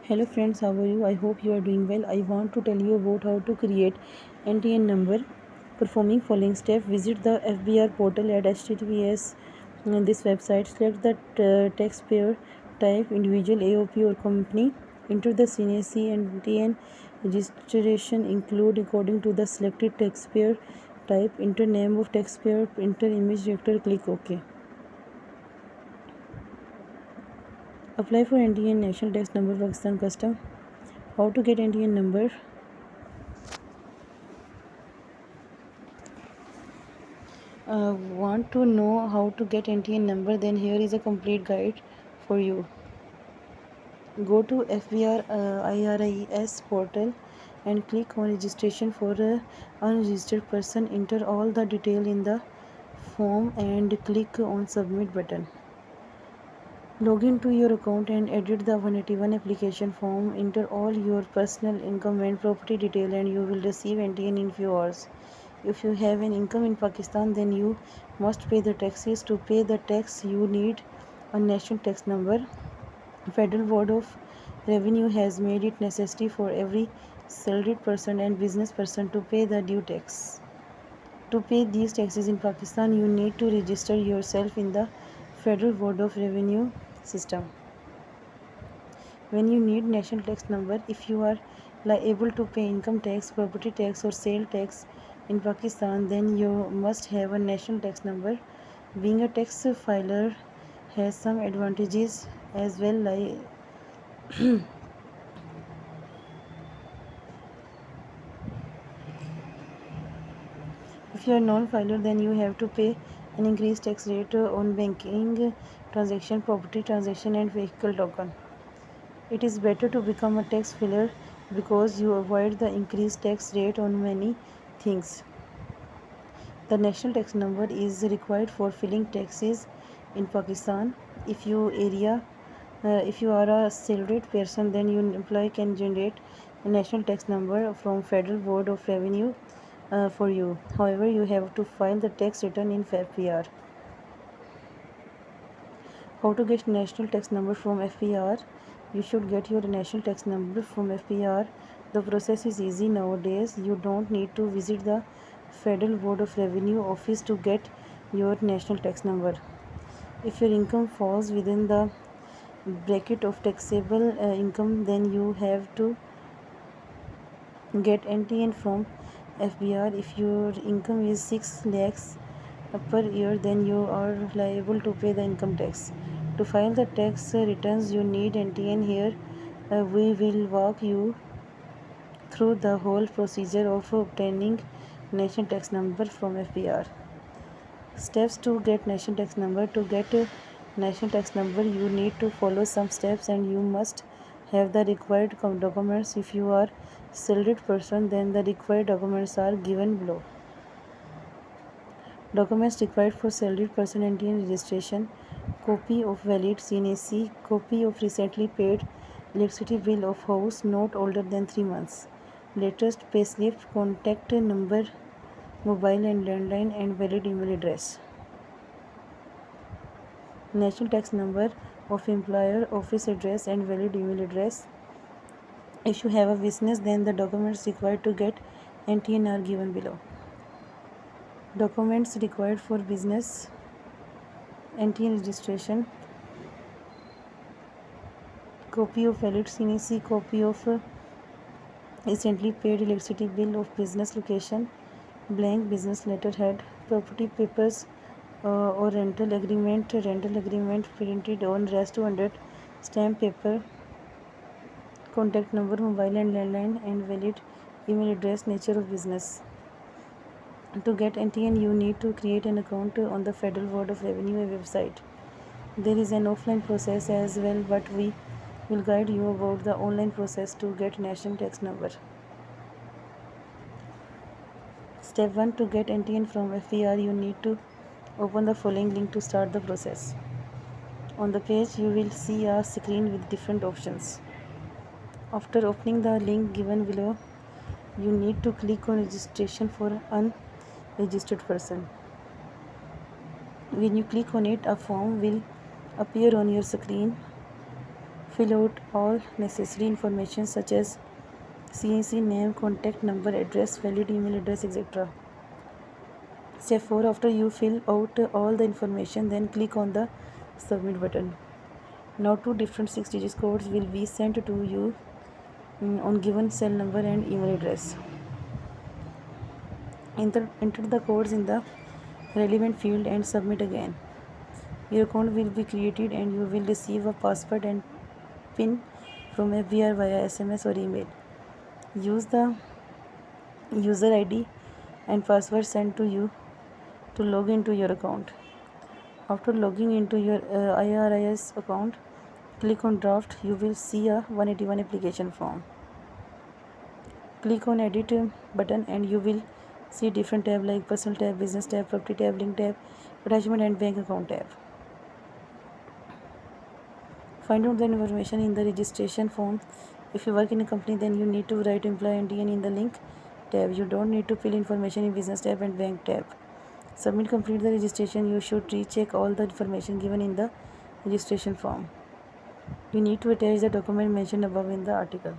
Hello friends, how are you? I hope you are doing well. I want to tell you about how to create NTN number. Performing following step: visit the FBR portal at https on this website. Select the taxpayer type, individual, AOP or company. Enter the CNAC and NTN registration include according to the selected taxpayer type. Enter name of taxpayer. Enter image director. Click OK. Apply for NTN national tax number Pakistan custom. How to get NTN number? Want to know how to get NTN number? Then here is a complete guide for you. Go to FBR IRIS portal and click on registration for a unregistered person. Enter all the detail in the form and click on submit button. Log into your account and edit the 181 application form. Enter all your personal income and property detail and you will receive NTN in few hours. If you have an income in Pakistan, then you must pay the taxes. To pay the tax, you need a national tax number. Federal Board of Revenue has made it necessary for every salaried person and business person to pay the due tax. To pay these taxes in Pakistan, you need to register yourself in the Federal Board of Revenue system. When you need national tax number, if you are able to pay income tax, property tax or sale tax in Pakistan, then you must have a national tax number. Being a tax filer has some advantages as well, like if you are non-filer, then you have to pay an increased tax rate on banking transaction, property transaction and vehicle token. It is better to become a tax filer because you avoid the increased tax rate on many things. The national tax number is required for filing taxes in Pakistan. If you are a salaried person, then your employer can generate a national tax number from Federal Board of Revenue for you. However, you have to file the tax return in FPR. How to get national tax number from FPR? You should get your national tax number from FPR. The process is easy nowadays. You don't need to visit the Federal Board of Revenue office to get your national tax number. If your income falls within the bracket of taxable income, then you have to get NTN from FBR. If your income is 6 lakhs per year, then you are liable to pay the income tax. To file the tax returns, you need NTN. Here we will walk you through the whole procedure of obtaining national tax number from FBR. Steps to get national tax number. To get a national tax number, you need to follow some steps and you must have the required documents. If you are salaried person, then the required documents are given below. Documents required for salaried person: NTN registration, copy of valid CNAC, copy of recently paid electricity bill of house not older than 3 months, latest payslip, contact number, mobile and landline and valid email address. National tax number of employer, office address and valid email address. If you have a business, then the documents required to get NTN are given below. Documents required for business: NTN registration, copy of valid CNAC, copy of recently paid electricity bill of business location, blank business letterhead, property papers or rental agreement printed on rest 200 stamp paper, contact number, mobile and landline and valid email address, nature of business. To get NTN, you need to create an account on the Federal Board of Revenue website. There is an offline process as well, but we will guide you about the online process to get national tax number. Step 1: to get NTN from FPR, you need to open the following link to start the process. On the page, you will see a screen with different options. After opening the link given below, you need to click on registration for unregistered person. When you click on it, a form will appear on your screen. Fill out all necessary information such as CNC name, contact number, address, valid email address, etc. Step 4. After you fill out all the information, then click on the submit button. Now two different 6-digit codes will be sent to you on given cell number and email address. Enter the codes in the relevant field and submit again. Your account will be created and you will receive a password and PIN from FBR via SMS or email. Use the user ID and password sent to you to log into your account. After logging into your IRIS account, click on draft. You will see a 181 application form. Click on edit button and you will see different tab like personal tab, business tab, property tab, link tab, attachment and bank account tab. Find out the information in the registration form. If you work in a company, then you need to write employee NBN in the link tab. You don't need to fill information in business tab and bank tab. Complete the registration. You should recheck all the information given in the registration form. You need to attach the document mentioned above in the article.